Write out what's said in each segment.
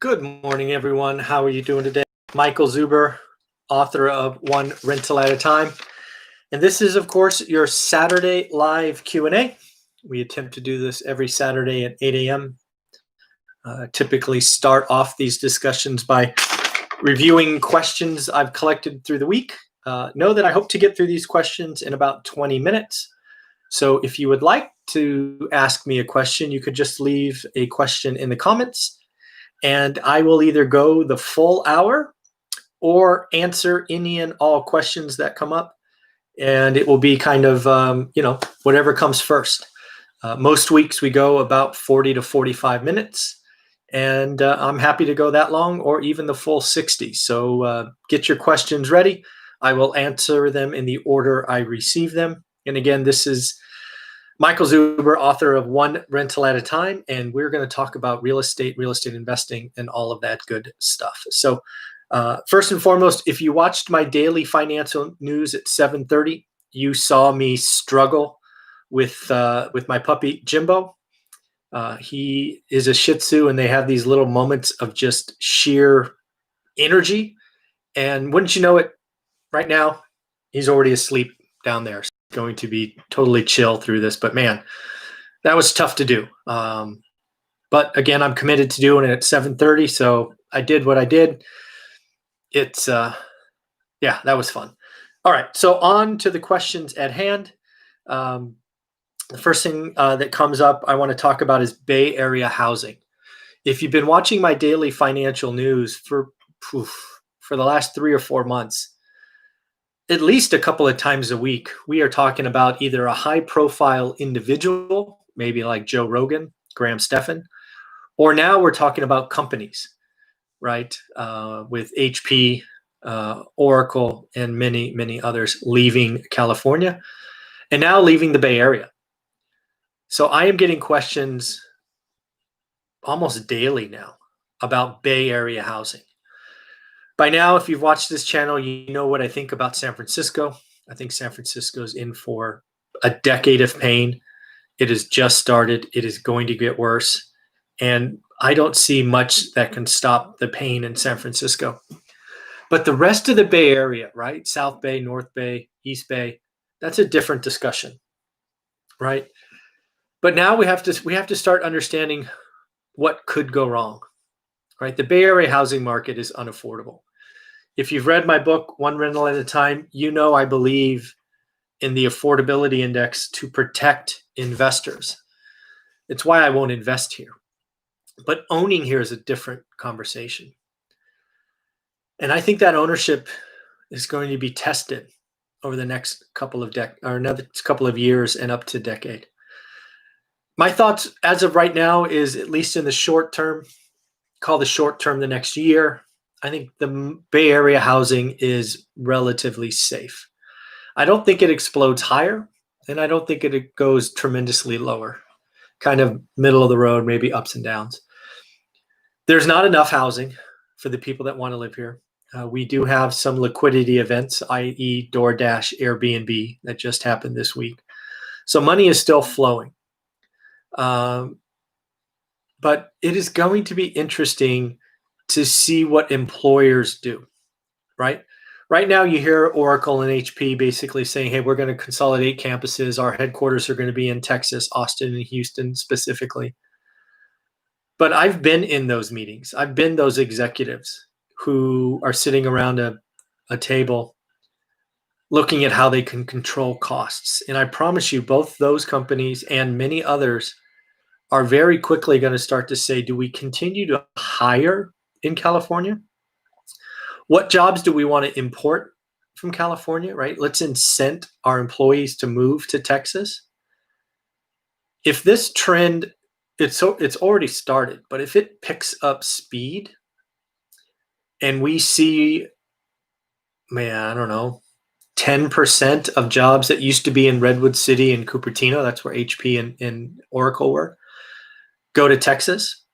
Good morning, everyone. How are you doing today? Michael Zuber, author of One Rental at a Time. And this is, of course, your Saturday live Q&A. We attempt to do this every Saturday at 8 a.m. Typically start off these discussions by reviewing questions I've collected through the week. Know that I hope to get through these questions in about 20 minutes. So if you would like to ask me a question, you could just leave a question in the comments, and I will either go the full hour or answer any and all questions that come up. And it will be kind of, whatever comes first. Most weeks we go about 40 to 45 minutes. And I'm happy to go that long or even the full 60. So get your questions ready. I will answer them in the order I receive them. And again, this is Michael Zuber, author of One Rental at a Time, and we're going to talk about real estate investing, and all of that good stuff. So first and foremost, if you watched my daily financial news at 7:30, you saw me struggle with my puppy, Jimbo. He is a Shih Tzu, and they have these little moments of just sheer energy. And wouldn't you know it, right now, he's already asleep down there. Going to be totally chill through this, but man, that was tough to do. But again, I'm committed to doing it at 7:30, so I did what I did. It's that was fun. All right, so on to the questions at hand. The first thing that comes up I want to talk about is Bay Area housing. If you've been watching my daily financial news for the last 3 or 4 months, at least a couple of times a week, we are talking about either a high-profile individual, maybe like Joe Rogan, Graham Stephan, or now we're talking about companies, right? With HP, Oracle, and many, many others leaving California and now leaving the Bay Area. So I am getting questions almost daily now about Bay Area housing. By now, if you've watched this channel, you know what I think about San Francisco. I think San Francisco's in for a decade of pain. It has just started. It is going to get worse. And I don't see much that can stop the pain in San Francisco. But the rest of the Bay Area, right? South Bay, North Bay, East Bay, that's a different discussion, right? But now we have to start understanding what could go wrong, right? The Bay Area housing market is unaffordable. If you've read my book, One Rental at a Time, you know I believe in the affordability index to protect investors. It's why I won't invest here. But owning here is a different conversation. And I think that ownership is going to be tested over the next couple of years and up to a decade. My thoughts as of right now is, at least in the short term, call the short term the next year, I think the Bay Area housing is relatively safe. I don't think it explodes higher, and I don't think it goes tremendously lower. Kind of middle of the road, maybe ups and downs. There's not enough housing for the people that want to live here. We do have some liquidity events, i.e. DoorDash, Airbnb, that just happened this week. So money is still flowing. But it is going to be interesting to see what employers do, right? Right now you hear Oracle and HP basically saying, hey, we're going to consolidate campuses. Our headquarters are going to be in Texas, Austin, and Houston specifically. But I've been in those meetings. I've been those executives who are sitting around a table looking at how they can control costs. And I promise you, both those companies and many others are very quickly going to start to say, do we continue to hire in California? What jobs do we want to import from California, right? Let's incent our employees to move to Texas. If this trend, it's already started, but if it picks up speed and we see, I don't know, 10% of jobs that used to be in Redwood City and Cupertino, that's where HP and Oracle were, go to Texas,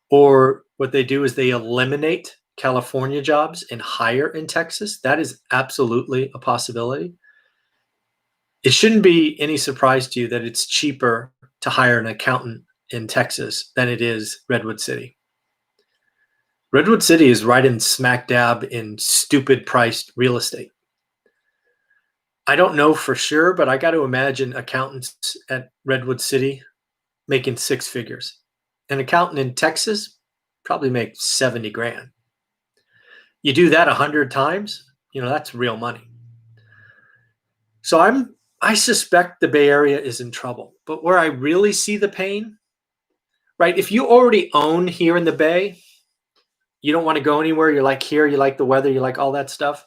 or what they do is they eliminate California jobs and hire in Texas. That is absolutely a possibility. It shouldn't be any surprise to you that it's cheaper to hire an accountant in Texas than it is Redwood City. Redwood City is right in smack dab in stupid priced real estate. I don't know for sure, but I got to imagine accountants at Redwood City making six figures. An accountant in Texas probably makes 70 grand. You do that 100 times, that's real money. So I suspect the Bay Area is in trouble. But where I really see the pain, right? If you already own here in the Bay, you don't want to go anywhere. You're like here, you like the weather, you like all that stuff.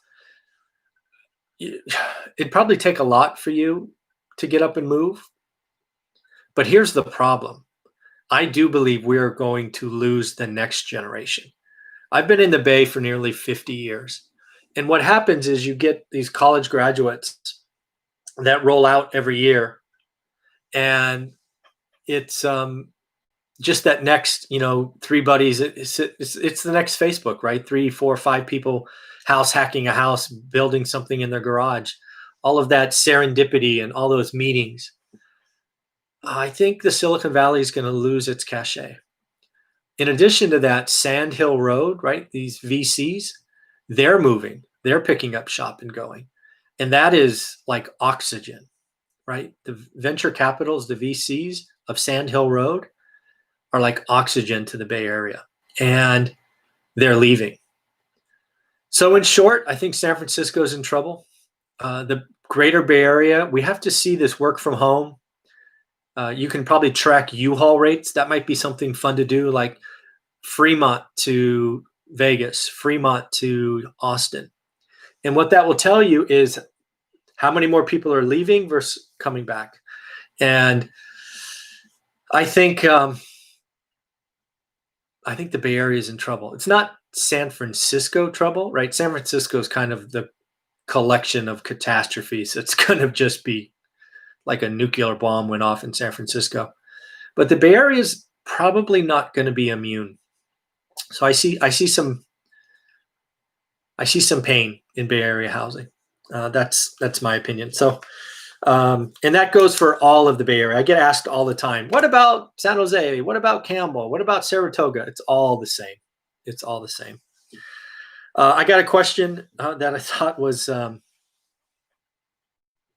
It'd probably take a lot for you to get up and move. But here's the problem. I do believe we're going to lose the next generation. I've been in the Bay for nearly 50 years. And what happens is you get these college graduates that roll out every year. And it's just that next, three buddies. It's the next Facebook, right? 3, 4, 5 people house hacking a house, building something in their garage. All of that serendipity and all those meetings. I think the Silicon Valley is going to lose its cachet. In addition to that, Sand Hill Road, right? These VCs, they're moving. They're picking up shop and going. And that is like oxygen, right? The venture capitals, the VCs of Sand Hill Road are like oxygen to the Bay Area. And they're leaving. So in short, I think San Francisco is in trouble. The greater Bay Area, we have to see this work from home. You can probably track U-Haul rates. That might be something fun to do, like Fremont to Vegas, Fremont to Austin. And what that will tell you is how many more people are leaving versus coming back. And I think the Bay Area is in trouble. It's not San Francisco trouble, right? San Francisco is kind of the collection of catastrophes. It's going to just be like a nuclear bomb went off in San Francisco. But the Bay Area is probably not going to be immune. So I see some pain in Bay Area housing. That's my opinion. So, and that goes for all of the Bay Area. I get asked all the time, what about San Jose? What about Campbell? What about Saratoga? It's all the same. It's all the same. I got a question that I thought was,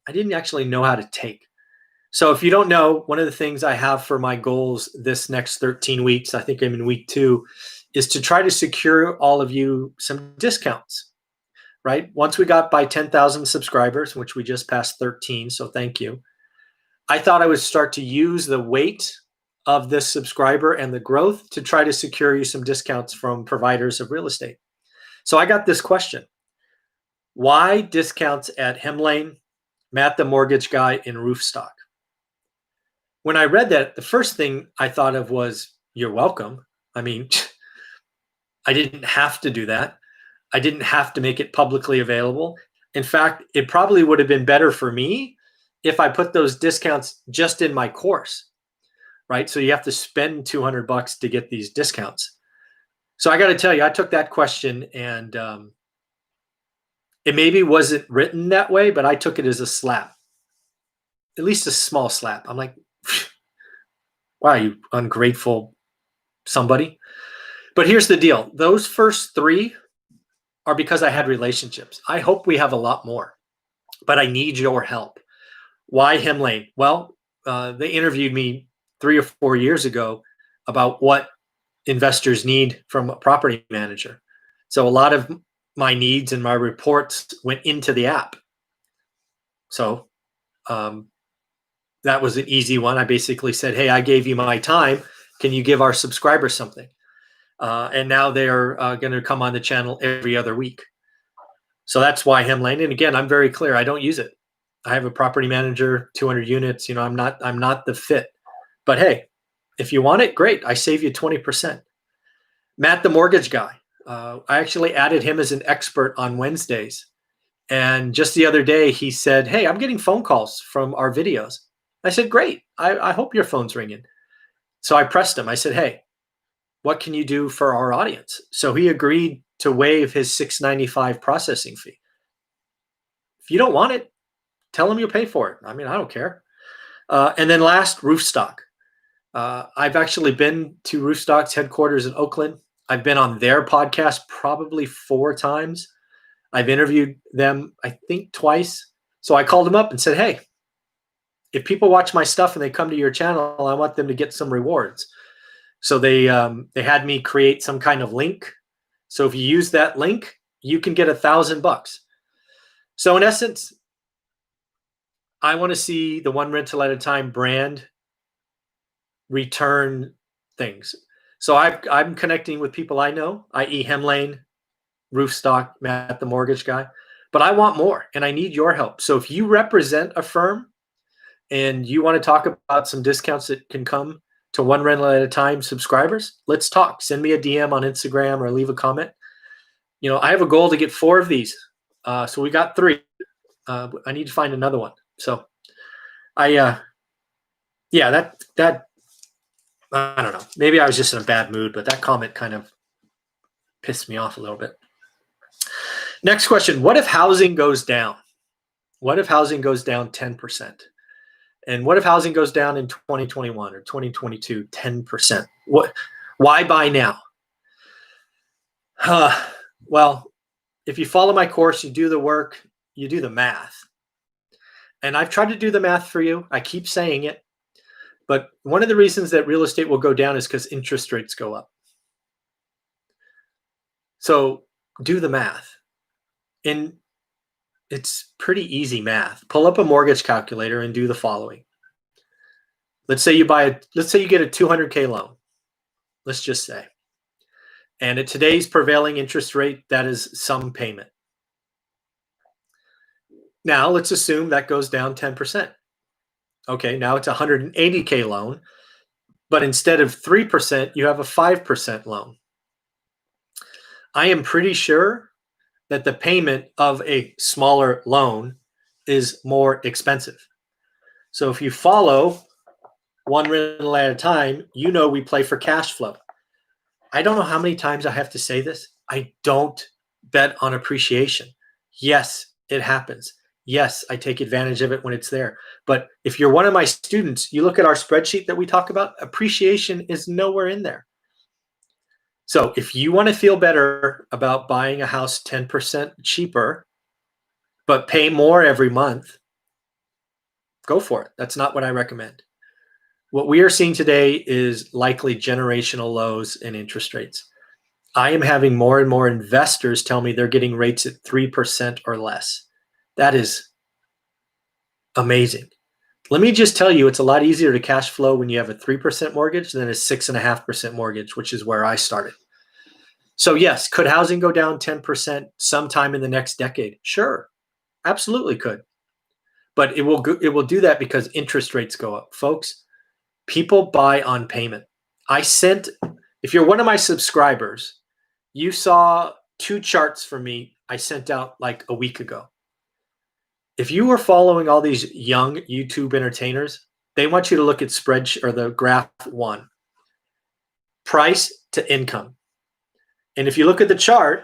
I didn't actually know how to take. So if you don't know, one of the things I have for my goals this next 13 weeks, I think I'm in week 2, is to try to secure all of you some discounts, right? Once we got by 10,000 subscribers, which we just passed 13, so thank you. I thought I would start to use the weight of this subscriber and the growth to try to secure you some discounts from providers of real estate. So I got this question. Why discounts at Hemlane, Matt the Mortgage Guy, and Roofstock? When I read that, the first thing I thought of was, you're welcome. I mean, I didn't have to do that. I didn't have to make it publicly available. In fact, it probably would have been better for me if I put those discounts just in my course, right? So you have to spend $200 to get these discounts. So I got to tell you, I took that question and it maybe wasn't written that way, but I took it as a slap, at least a small slap. I'm like, wow, you ungrateful somebody. But here's the deal. Those first 3 are because I had relationships. I hope we have a lot more, but I need your help. Why Hemlane? Well, they interviewed me 3 or 4 years ago about what investors need from a property manager. So a lot of my needs and my reports went into the app. So that was an easy one. I basically said, hey, I gave you my time. Can you give our subscribers something? And now they're going to come on the channel every other week. So that's why Hemlane. And again, I'm very clear. I don't use it. I have a property manager, 200 units. I'm not the fit. But hey, if you want it, great. I save you 20%. Matt, the Mortgage Guy. I actually added him as an expert on Wednesdays. And just the other day, he said, hey, I'm getting phone calls from our videos. I said, great. I hope your phone's ringing. So I pressed him. I said, hey, what can you do for our audience? So he agreed to waive his $6.95 processing fee. If you don't want it, tell him you'll pay for it. I mean, I don't care. And then last, Roofstock. I've actually been to Roofstock's headquarters in Oakland. I've been on their podcast probably 4 times. I've interviewed them, I think, twice. So I called them up and said, hey, if people watch my stuff and they come to your channel, I want them to get some rewards. So they had me create some kind of link. So if you use that link, you can get $1,000. So in essence, I want to see the One Rental at a Time brand return things. So I'm connecting with people I know, i.e. Hemlane, Roofstock, Matt the mortgage guy. But I want more, and I need your help. So if you represent a firm and you want to talk about some discounts that can come to One Rental at a Time subscribers, let's talk. Send me a DM on Instagram or leave a comment. I have a goal to get 4 of these. So we got 3. I need to find another one. So that I don't know. Maybe I was just in a bad mood, but that comment kind of pissed me off a little bit. Next question. What if housing goes down? What if housing goes down 10%? And what if housing goes down in 2021 or 2022, 10%? Why buy now? Well, if you follow my course, you do the work, you do the math. And I've tried to do the math for you. I keep saying it. But one of the reasons that real estate will go down is because interest rates go up. So do the math. And it's pretty easy math. Pull up a mortgage calculator and do the following. Let's say you get a $200K loan. Let's just say. And at today's prevailing interest rate, that is some payment. Now let's assume that goes down 10%. Okay, now it's a $180K loan, but instead of 3%, you have a 5% loan. I am pretty sure that the payment of a smaller loan is more expensive. So if you follow One Rental at a Time, we play for cash flow. I don't know how many times I have to say this. I don't bet on appreciation. Yes, it happens. Yes, I take advantage of it when it's there. But if you're one of my students, you look at our spreadsheet that we talk about, appreciation is nowhere in there. So if you want to feel better about buying a house 10% cheaper, but pay more every month, go for it. That's not what I recommend. What we are seeing today is likely generational lows in interest rates. I am having more and more investors tell me they're getting rates at 3% or less. That is amazing. Let me just tell you, it's a lot easier to cash flow when you have a 3% mortgage than a 6.5% mortgage, which is where I started. So yes, could housing go down 10% sometime in the next decade? Sure, absolutely could. But it will do that because interest rates go up. Folks, people buy on payment. If you're one of my subscribers, you saw 2 charts from me I sent out like a week ago. If you were following all these young YouTube entertainers, they want you to look at spreadsheet or the graph 1, price to income. And if you look at the chart,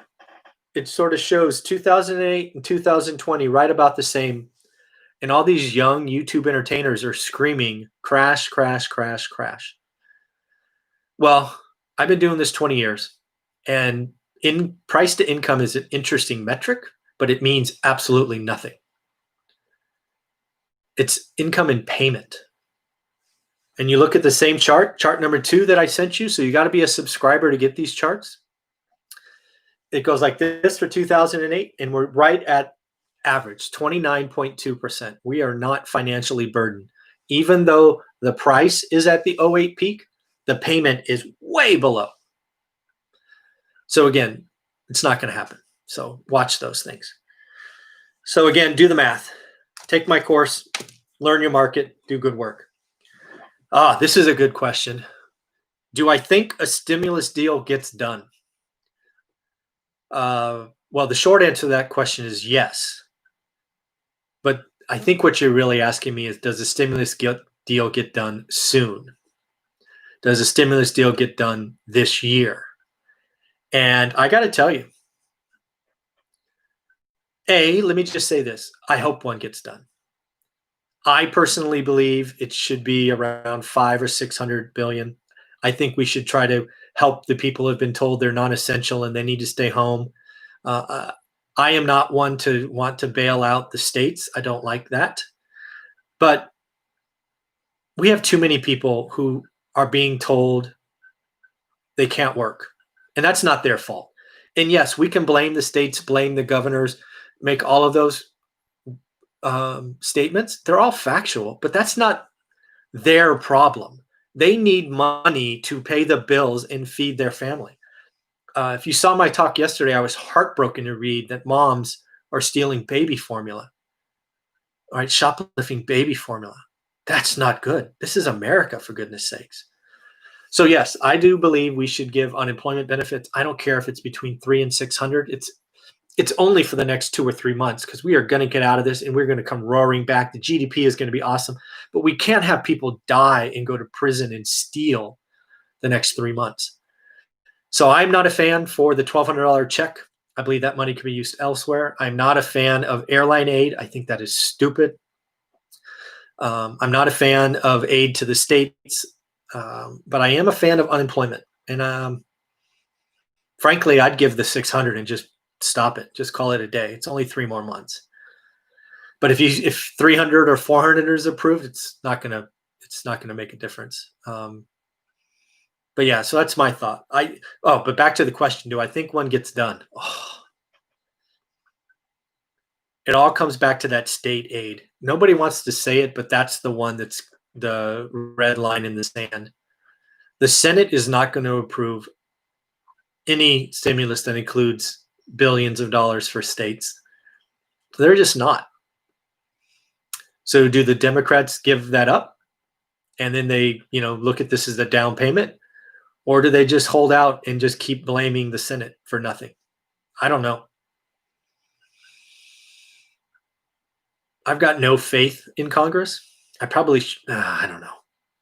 it sort of shows 2008 and 2020 right about the same. And all these young YouTube entertainers are screaming, crash, crash, crash, crash. Well, I've been doing this 20 years. And price to income is an interesting metric, but it means absolutely nothing. It's income and payment. And you look at the same chart number 2 that I sent you. So you got to be a subscriber to get these charts. It goes like this for 2008, and we're right at average, 29.2%. We are not financially burdened. Even though the price is at the 08 peak, the payment is way below. So again, it's not going to happen. So watch those things. So again, do the math. Take my course, learn your market, do good work. This is a good question. Do I think a stimulus deal gets done? Well, the short answer to that question is yes. But I think what you're really asking me is, does a stimulus deal get done soon? Does a stimulus deal get done this year? And I got to tell you, let me just say this. I hope one gets done. I personally believe it should be around 500 or 600 billion. I think we should try to help the people who have been told they're non-essential and they need to stay home. I am not one to want to bail out the states. I don't like that. But we have too many people who are being told they can't work, and that's not their fault. And yes, we can blame the states, blame the governors, make all of those statements. They're all factual, but that's not their problem. They need money to pay the bills and feed their family. If you saw my talk yesterday, I was heartbroken to read that moms are stealing baby formula. All right, shoplifting baby formula. That's not good. This is America, for goodness sakes. So yes, I do believe we should give unemployment benefits. I don't care if it's between 300 and 600. It's only for the next 2 or 3 months, because we are going to get out of this and we're going to come roaring back. The GDP is going to be awesome, but we can't have people die and go to prison and steal the next 3 months. So I'm not a fan for the $1,200 check. I believe that money could be used elsewhere. I'm not a fan of airline aid. I think that is stupid. I'm not a fan of aid to the states, but I am a fan of unemployment. And frankly, I'd give the 600 and just stop it. Just call it a day. It's only 3 more months. But if 300 or 400 is approved, it's not gonna make a difference. But yeah, so that's my thought. But back to the question: do I think one gets done? It all comes back to that state aid. Nobody wants to say it, but that's the one that's the red line in the sand. The Senate is not going to approve any stimulus that includes billions of dollars for states. They're just not. So do the Democrats give that up and then they, look at this as a down payment? Or do they just hold out and just keep blaming the Senate for nothing? I don't know. I've got no faith in Congress. I probably, I don't know.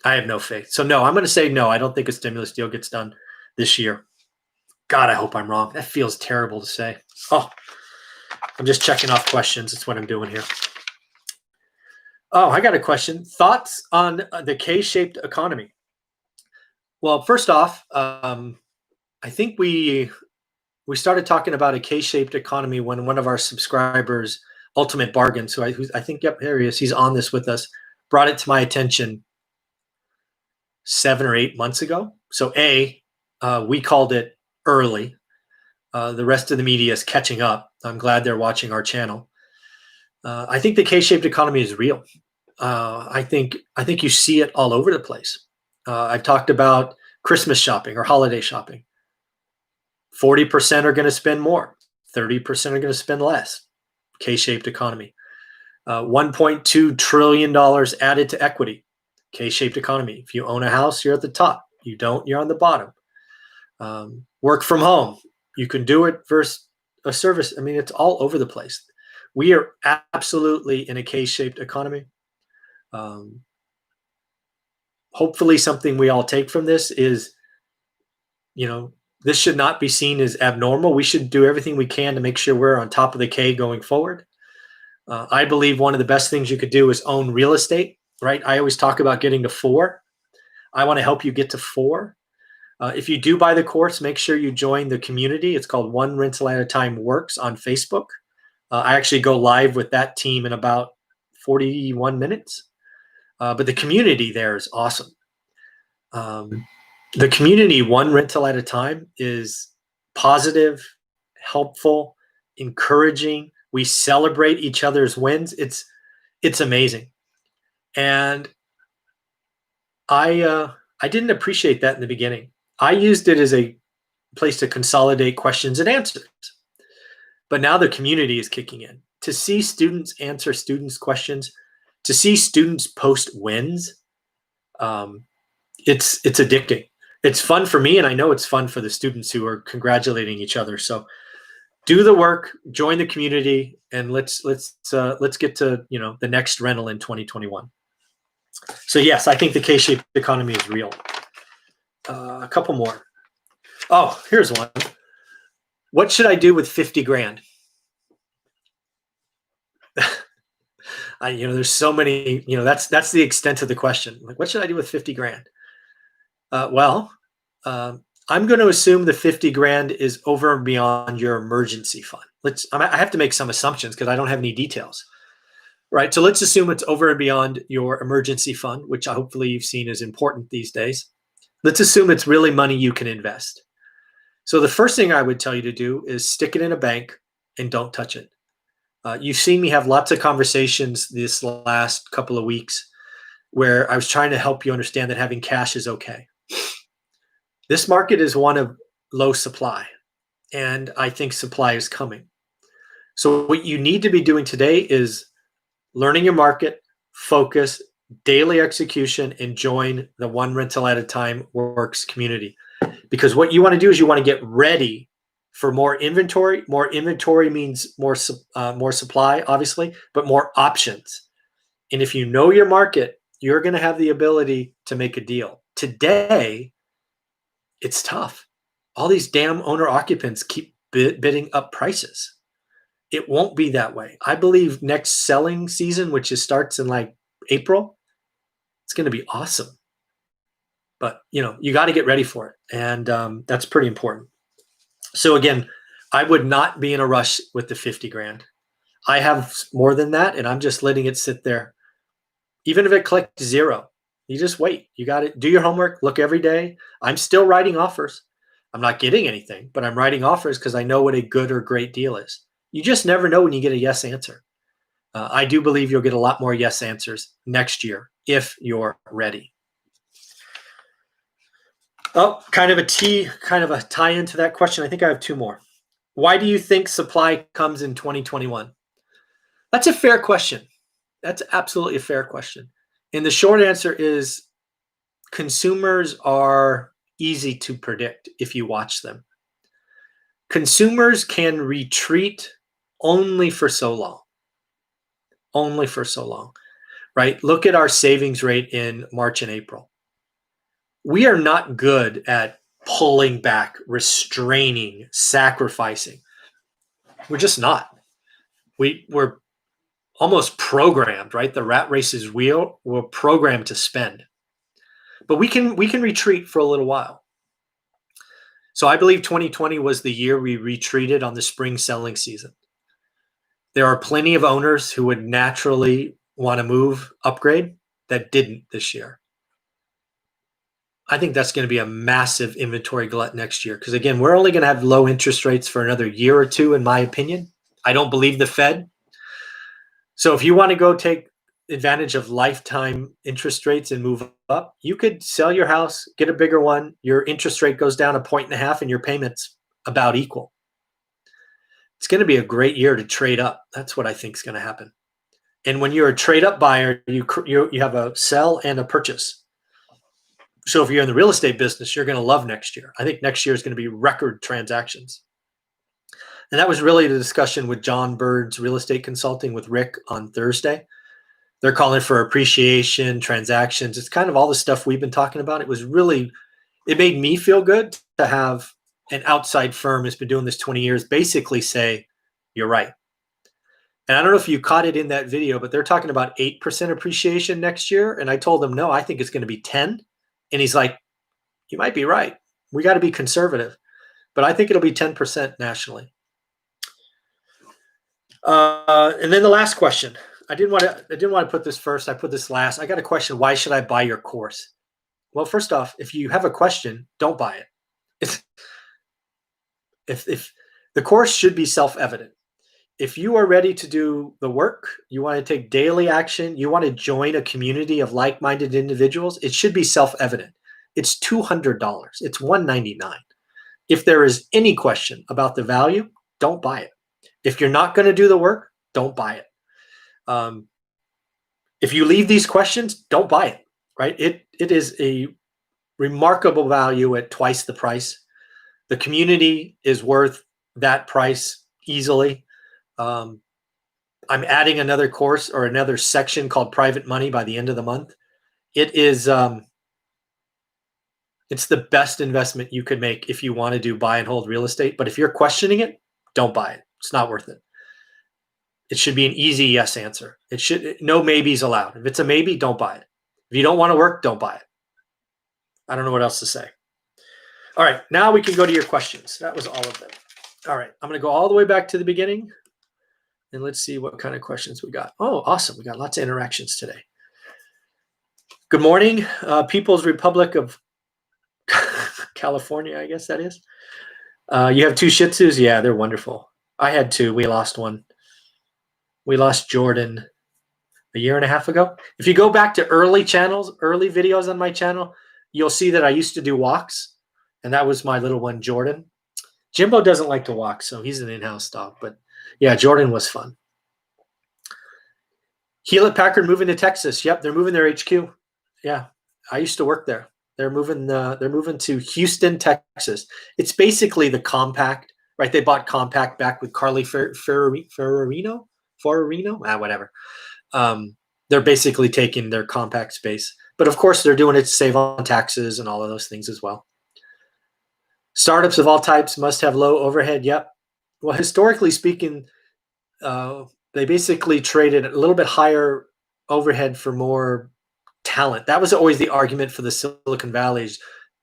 I have no faith. So no, I'm going to say no. I don't think a stimulus deal gets done this year. God, I hope I'm wrong. That feels terrible to say. Oh, I'm just checking off questions. That's what I'm doing here. Oh, I got a question. Thoughts on the K-shaped economy? Well, first off, I think we started talking about a K-shaped economy when one of our subscribers, Ultimate Bargains, who I think, yep, there he is. He's on this with us. Brought it to my attention 7 or 8 months ago. So we called it early. The rest of the media is catching up. I'm glad they're watching our channel. I think the K-shaped economy is real. I think you see it all over the place. I've talked about Christmas shopping or holiday shopping. 40% are going to spend more. 30% are going to spend less. K-shaped economy. $1.2 trillion added to equity. K-shaped economy. If you own a house, you're at the top. You don't, you're on the bottom. Work from home. You can do it versus a service. I mean, it's all over the place. We are absolutely in a K-shaped economy. Hopefully something we all take from this is, this should not be seen as abnormal. We should do everything we can to make sure we're on top of the K going forward. I believe one of the best things you could do is own real estate, right? I always talk about getting to 4. I want to help you get to 4. If you do buy the course, make sure you join the community. It's called One Rental at a Time Works on Facebook. I actually go live with that team in about 41 minutes. But the community there is awesome. The community, one rental at a time, is positive, helpful, encouraging. We celebrate each other's wins. It's amazing. And I didn't appreciate that in the beginning. I used it as a place to consolidate questions and answers. But now the community is kicking in. To see students answer students' questions, to see students post wins, it's addicting. It's fun for me, and I know it's fun for the students who are congratulating each other. So do the work, join the community, and let's get to the next rental in 2021. So yes, I think the K-shaped economy is real. A couple more. Oh, here's one. What should I do with 50 grand? There's so many, that's the extent of the question. Like, what should I do with 50 grand? I'm going to assume the 50 grand is over and beyond your emergency fund. I have to make some assumptions because I don't have any details. Right. So let's assume it's over and beyond your emergency fund, which hopefully you've seen is important these days. Let's assume it's really money you can invest. So the first thing I would tell you to do is stick it in a bank and don't touch it. You've seen me have lots of conversations this last couple of weeks where I was trying to help you understand that having cash is okay. This market is one of low supply, and I think supply is coming. So what you need to be doing today is learning your market, focus, daily execution, and join the One Rental at a Time Works community. Because what you want to do is you want to get ready for more inventory. More inventory means more supply, obviously, but more options. And if you know your market, you're going to have the ability to make a deal. Today, it's tough. All these damn owner occupants keep bidding up prices. It won't be that way. I believe next selling season, which starts in like April, it's going to be awesome. But you got to get ready for it, and that's pretty important. So again, I would not be in a rush with the 50 grand. I have more than that, and I'm just letting it sit there. Even if it clicked zero, you just wait. You got to do your homework. Look every day. I'm still writing offers. I'm not getting anything, but I'm writing offers because I know what a good or great deal is. You just never know when you get a yes answer. I do believe you'll get a lot more yes answers next year if you're ready. Oh, kind of a tie into that question. I think I have two more. Why do you think supply comes in 2021? That's a fair question. That's absolutely a fair question. And the short answer is consumers are easy to predict if you watch them. Consumers can retreat only for so long. Only for so long, right? Look at our savings rate in March and April. We are not good at pulling back, restraining, sacrificing. We're just not. We're almost programmed, right? The rat race is real. We're programmed to spend, but we can retreat for a little while. So I believe 2020 was the year we retreated on the spring selling season. There are plenty of owners who would naturally want to move, upgrade, that didn't this year. I think that's going to be a massive inventory glut next year because, again, we're only going to have low interest rates for another year or two, in my opinion. I don't believe the Fed. So if you want to go take advantage of lifetime interest rates and move up, you could sell your house, get a bigger one. Your interest rate goes down 1.5 points and your payment's about equal. It's going to be a great year to trade up. That's what I think is going to happen. And when you're a trade up buyer, you have a sell and a purchase. So if you're in the real estate business, you're going to love next year. I think next year is going to be record transactions. And that was really the discussion with John Bird's Real Estate Consulting with Rick on Thursday. They're calling for appreciation, transactions. It's kind of all the stuff we've been talking about. It made me feel good to have an outside firm that's been doing this 20 years basically say, you're right. And I don't know if you caught it in that video, but they're talking about 8% appreciation next year. And I told them, no, I think it's going to be 10. And he's like, you might be right. We got to be conservative, but I think it'll be 10% nationally. And then the last question. I didn't want to put this first. I put this last. I got a question. Why should I buy your course? Well, first off, if you have a question, don't buy it. If the course should be self-evident. If you are ready to do the work, you want to take daily action, you want to join a community of like-minded individuals, it should be self-evident. It's $200. It's $199. If there is any question about the value, don't buy it. If you're not going to do the work, don't buy it. If you leave these questions, don't buy it, right? It is a remarkable value at twice the price. The community is worth that price easily. I'm adding another course or another section called Private Money by the end of the month. It is, it's the best investment you could make if you want to do buy and hold real estate. But if you're questioning it, don't buy it. It's not worth it. It should be an easy yes answer. No maybes allowed. If it's a maybe, don't buy it. If you don't want to work, don't buy it. I don't know what else to say. All right, now we can go to your questions. That was all of them. All right, I'm going to go all the way back to the beginning, and let's see what kind of questions we got. Oh, awesome. We got lots of interactions today. Good morning, People's Republic of California, I guess that is. You have 2 Shih Tzus? Yeah, they're wonderful. I had 2. We lost one. We lost Jordan a year and a half ago. If you go back to early videos on my channel, you'll see that I used to do walks, and that was my little one, Jordan. Jimbo doesn't like to walk, so he's an in-house dog. But yeah, Jordan was fun. Hewlett Packard moving to Texas. Yep, they're moving their HQ. Yeah, I used to work there. They're moving to Houston, Texas. It's basically the Compaq, right? They bought Compaq back with Carly Fiorina, whatever. They're basically taking their Compaq space, but of course they're doing it to save on taxes and all of those things as well. Startups of all types must have low overhead. Yep. Well, historically speaking, they basically traded a little bit higher overhead for more talent. That was always the argument for the Silicon Valley.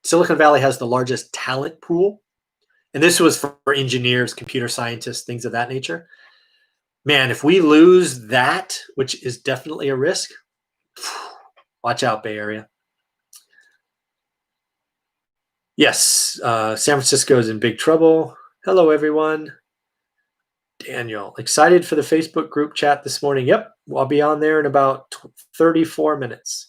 Silicon Valley has the largest talent pool, and this was for engineers, computer scientists, things of that nature. Man, if we lose that, which is definitely a risk, watch out, Bay Area. Yes, San Francisco is in big trouble. Hello, everyone. Daniel, excited for the Facebook group chat this morning. Yep, I'll be on there in about 34 minutes.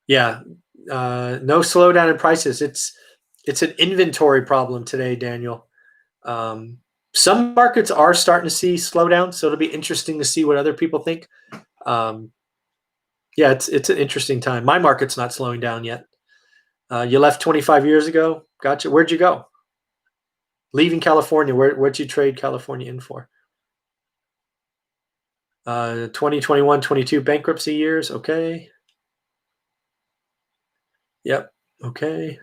Yeah, no slowdown in prices. It's an inventory problem today, Daniel. Some markets are starting to see slowdown, so it'll be interesting to see what other people think. Yeah, it's an interesting time. My market's not slowing down yet. You left 25 years ago. Gotcha. Where'd you go? Leaving California. Where'd you trade California in for? 2021, 22 bankruptcy years. Okay. Yep. Okay.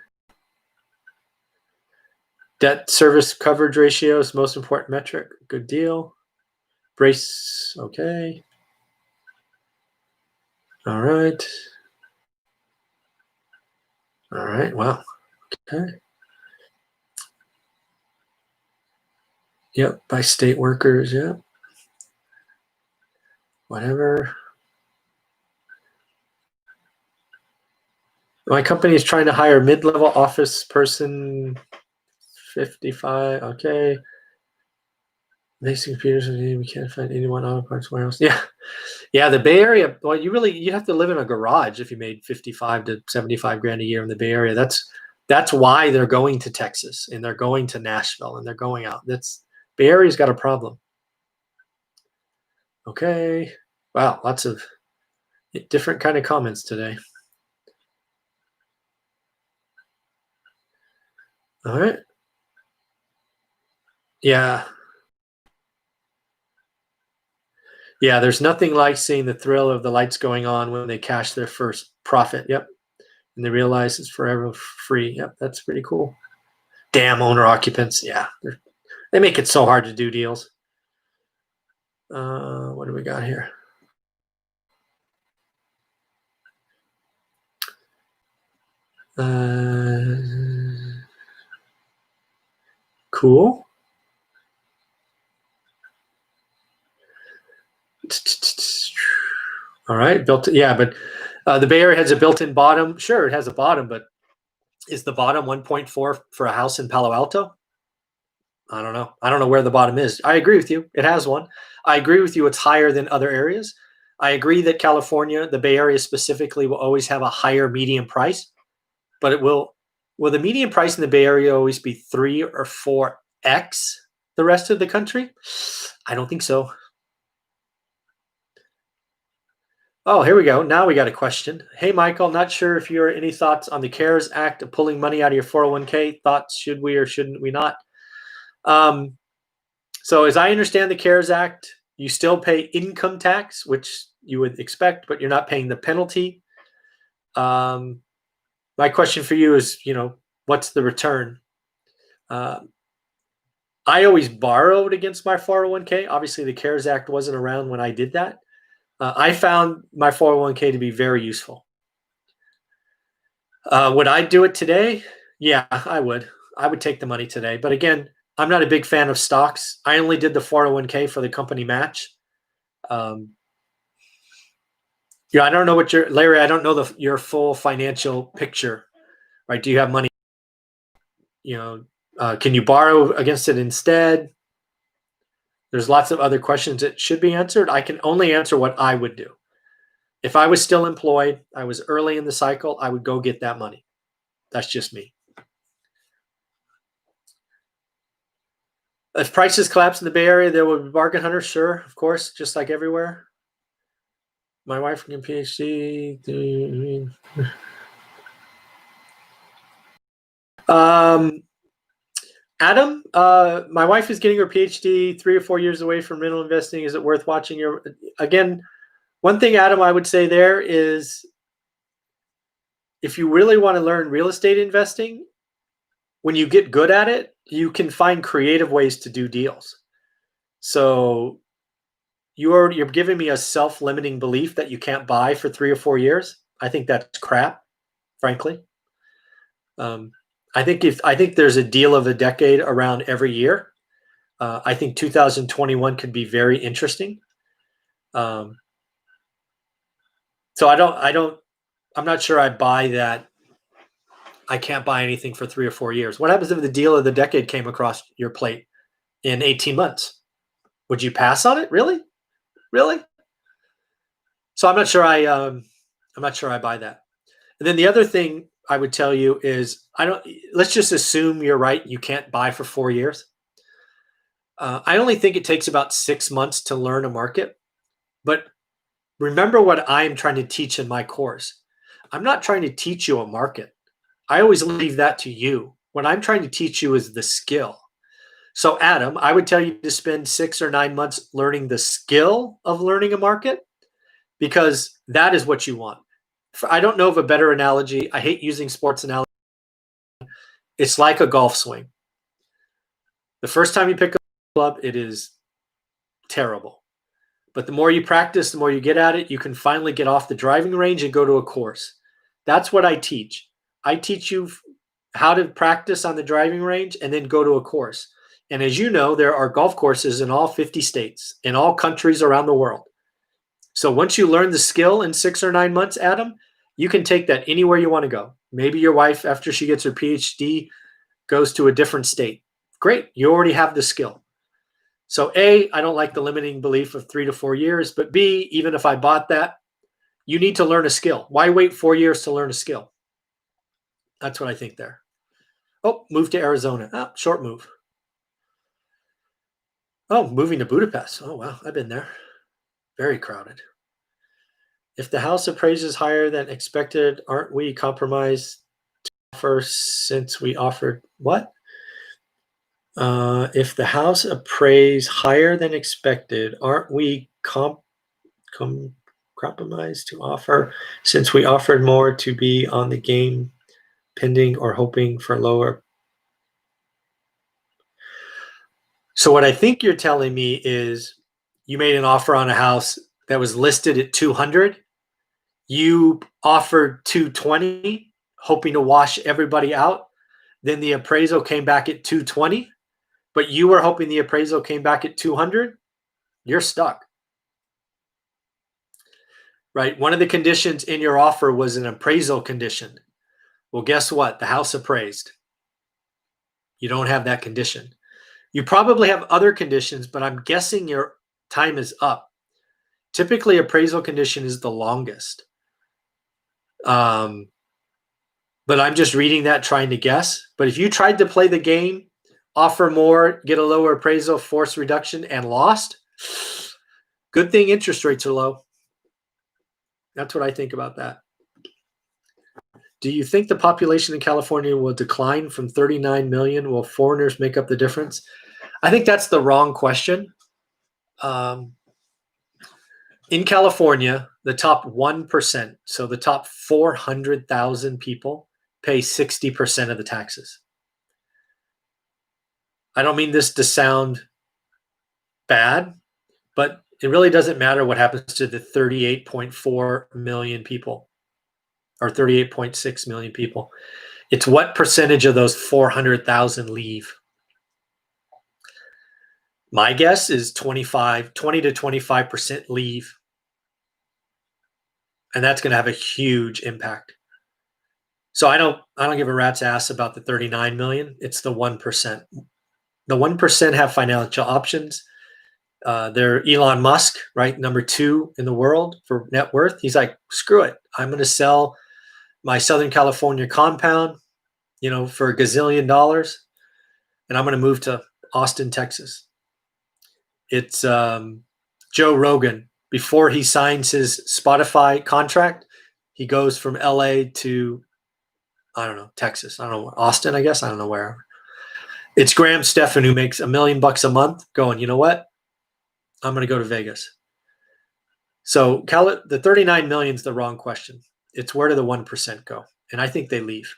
Debt service coverage ratio is most important metric. Good deal. Brace. Okay. All right. All right. Wow. Okay. Yep. By state workers. Yep. Whatever. My company is trying to hire a mid-level office person, 55. Okay. Basic computers, we can't find anyone auto parts somewhere else. Yeah. Yeah, the Bay Area, well, you'd have to live in a garage if you made 55 to 75 grand a year in the Bay Area. That's why they're going to Texas, and they're going to Nashville, and they're going out. Bay Area's got a problem. Okay. Wow, lots of different kind of comments today. All right. Yeah. Yeah, there's nothing like seeing the thrill of the lights going on when they cash their first profit. Yep. And they realize it's forever free. Yep, that's pretty cool. Damn owner occupants. Yeah, they make it so hard to do deals. What do we got here? Cool. All right, yeah, but the Bay Area has a built-in bottom. Sure, it has a bottom, but is the bottom 1.4 for a house in Palo Alto? I don't know. I don't know where the bottom is. I agree with you. It has one. I agree with you. It's higher than other areas. I agree that California, the Bay Area specifically, will always have a higher median price, but will the median price in the Bay Area always be 3 or 4x the rest of the country? I don't think so. Oh, here we go. Now we got a question. Hey, Michael, not sure if you have any thoughts on the CARES Act of pulling money out of your 401k. Thoughts, should we or shouldn't we not? So as I understand the CARES Act, you still pay income tax, which you would expect, but you're not paying the penalty. My question for you is, what's the return? I always borrowed against my 401k. Obviously, the CARES Act wasn't around when I did that. I found my 401k to be very useful. Would I do it today? Yeah, I would. I would take the money today. But again, I'm not a big fan of stocks. I only did the 401k for the company match. Um, yeah, I don't know what Larry. I don't know your full financial picture. Right? Do you have money? Can you borrow against it instead? There's lots of other questions that should be answered. I can only answer what I would do. If I was still employed, I was early in the cycle, I would go get that money. That's just me. If prices collapse in the Bay Area, there will be bargain hunters. Sure, of course, just like everywhere. My wife can PhD. Adam, my wife is getting her PhD 3 or 4 years away from rental investing. Is it worth watching your? Again, one thing, Adam, I would say there is, if you really want to learn real estate investing, when you get good at it, you can find creative ways to do deals. So you're giving me a self-limiting belief that you can't buy for 3 or 4 years. I think that's crap, frankly. I think there's a deal of a decade around every year. I think 2021 could be very interesting. So I'm not sure I buy that. I can't buy anything for 3 or 4 years. What happens if the deal of the decade came across your plate in 18 months? Would you pass on it? Really? So I'm not sure I buy that. And then the other thing I would tell you is, let's just assume you're right. You can't buy for 4 years. I only think it takes about 6 months to learn a market. But remember what I am trying to teach in my course. I'm not trying to teach you a market. I always leave that to you. What I'm trying to teach you is the skill. So, Adam, I would tell you to spend 6 or 9 months learning the skill of learning a market, because that is what you want. I don't know of a better analogy. I hate using sports analogy. It's like a golf swing. The first time you pick up a club, it is terrible. But the more you practice, the more you get at it, you can finally get off the driving range and go to a course. That's what I teach. I teach you how to practice on the driving range and then go to a course. And as you know, there are golf courses in all 50 states, in all countries around the world. So once you learn the skill in 6 or 9 months, Adam, you can take that anywhere you want to go. Maybe your wife, after she gets her PhD, goes to a different state. Great, you already have the skill. So A, I don't like the limiting belief of 3 to 4 years, but B, even if I bought that, you need to learn a skill. Why wait 4 years to learn a skill? That's what I think there. Oh, move to Arizona. Oh, short move. Oh, moving to Budapest. Oh, wow, I've been there. Very crowded. If the house appraises higher than expected, aren't we compromised to offer since we offered what? If the house appraised higher than expected, aren't we compromised to offer since we offered more to be on the game, pending or hoping for lower? So what I think you're telling me is, you made an offer on a house that was listed at 200. You offered 220, hoping to wash everybody out. Then the appraisal came back at 220, but you were hoping the appraisal came back at 200. You're stuck. Right? One of the conditions in your offer was an appraisal condition. Well, guess what? The house appraised. You don't have that condition. You probably have other conditions, but I'm guessing your time is up. Typically, appraisal condition is the longest. But I'm just reading that, trying to guess. But if you tried to play the game, offer more, get a lower appraisal, force reduction, and lost, good thing interest rates are low. That's what I think about that. Do you think the population in California will decline from 39 million? Will foreigners make up the difference? I think that's the wrong question. In California, the top 1%, so the top 400,000 people, pay 60% of the taxes. I don't mean this to sound bad, but it really doesn't matter what happens to the 38.4 million people. or 38.6 million people. It's what percentage of those 400,000 leave? My guess is 20 to 25% leave. And that's going to have a huge impact. So I don't give a rat's ass about the 39 million. It's the 1%. The 1% have financial options. They're Elon Musk, right? Number 2 in the world for net worth. He's like, screw it. I'm going to sell my Southern California compound, for a gazillion dollars, and I'm going to move to Austin, Texas. It's Joe Rogan. Before he signs his Spotify contract, he goes from LA to, I don't know, Texas. I don't know, Austin, I guess. I don't know where. It's Graham Stephan, who makes $1 million a month, going, you know what? I'm going to go to Vegas. So the 39 million is the wrong question. It's where do the 1% go? And I think they leave.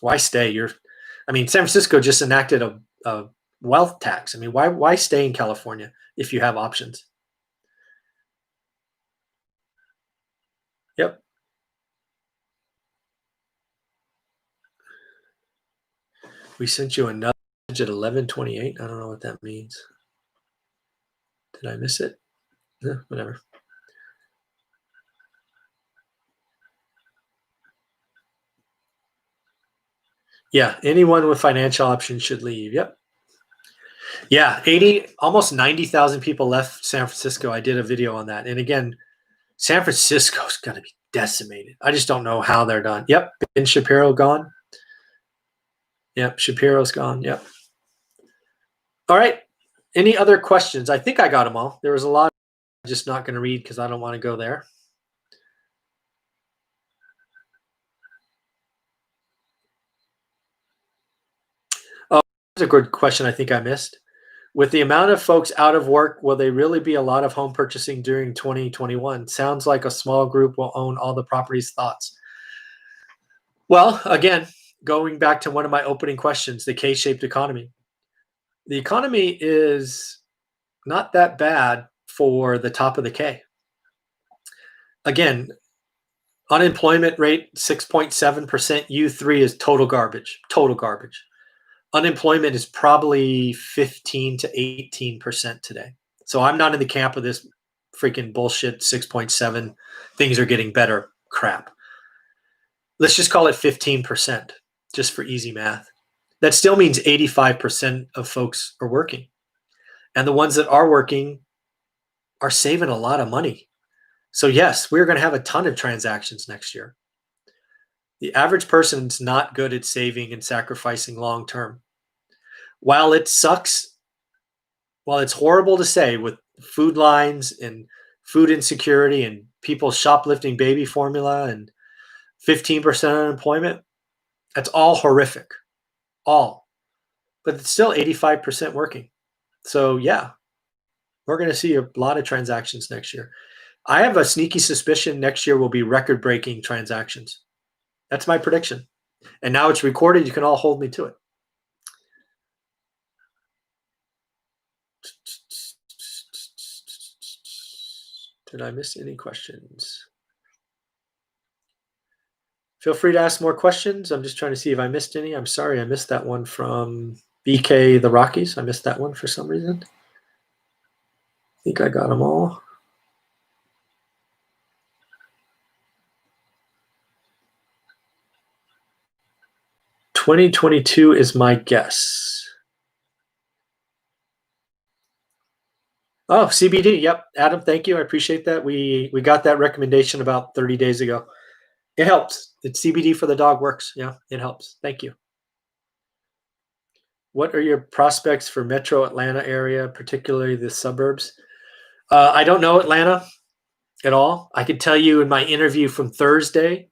Why stay? San Francisco just enacted a wealth tax. Why stay in California if you have options? Yep. We sent you another message at 11:28. I don't know what that means. Did I miss it? Whatever. Yeah, anyone with financial options should leave. Yep. Yeah, almost 90,000 people left San Francisco. I did a video on that. And again, San Francisco's going to be decimated. I just don't know how they're done. Yep, Ben Shapiro gone. Yep, Shapiro's gone. Yep. All right. Any other questions? I think I got them all. There was a lot I'm just not going to read because I don't want to go there. Oh, that's a good question I think I missed. With the amount of folks out of work, will there really be a lot of home purchasing during 2021? Sounds like a small group will own all the properties. Thoughts? Well, again, going back to one of my opening questions, the K-shaped economy. The economy is not that bad for the top of the K. Again, unemployment rate 6.7%, U3 is total garbage. Unemployment is probably 15 to 18% today. So I'm not in the camp of this freaking bullshit 6.7, things are getting better crap. Let's just call it 15%, just for easy math. That still means 85% of folks are working. And the ones that are working are saving a lot of money. So yes, we're going to have a ton of transactions next year. The average person's not good at saving and sacrificing long term. While it sucks, while it's horrible to say with food lines and food insecurity and people shoplifting baby formula and 15% unemployment, that's all horrific. All. But it's still 85% working. So yeah, we're going to see a lot of transactions next year. I have a sneaky suspicion next year will be record-breaking transactions. That's my prediction. And now it's recorded. You can all hold me to it. Did I miss any questions? Feel free to ask more questions. I'm just trying to see if I missed any. I'm sorry I missed that one from BK the Rockies. I missed that one for some reason. I think I got them all. $2022 is my guess. Oh, CBD. Yep. Adam, thank you. I appreciate that. We got that recommendation about 30 days ago. It helps. It's CBD for the dog works. Yeah, it helps. Thank you. What are your prospects for Metro Atlanta area, particularly the suburbs? I don't know Atlanta at all. I could tell you in my interview from Thursday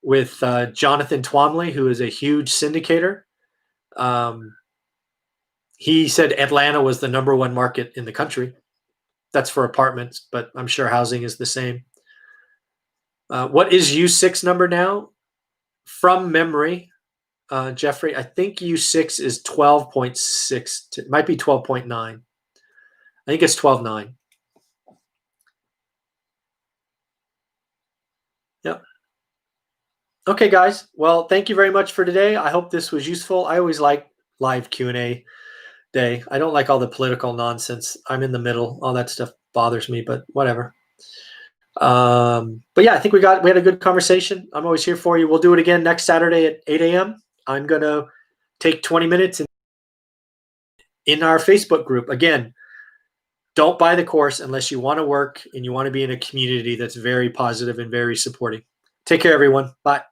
with Jonathan Twomley, who is a huge syndicator. He said Atlanta was the #1 market in the country. That's for apartments, but I'm sure housing is the same. What is U6 number now? From memory, Jeffrey, I think U6 is 12.6. It might be 12.9. I think it's 12.9. Okay, guys. Well, thank you very much for today. I hope this was useful. I always like live Q&A day. I don't like all the political nonsense. I'm in the middle. All that stuff bothers me, but whatever. But yeah, I think we had a good conversation. I'm always here for you. We'll do it again next Saturday at 8 a.m. I'm going to take 20 minutes in our Facebook group. Again, don't buy the course unless you want to work and you want to be in a community that's very positive and very supporting. Take care, everyone. Bye.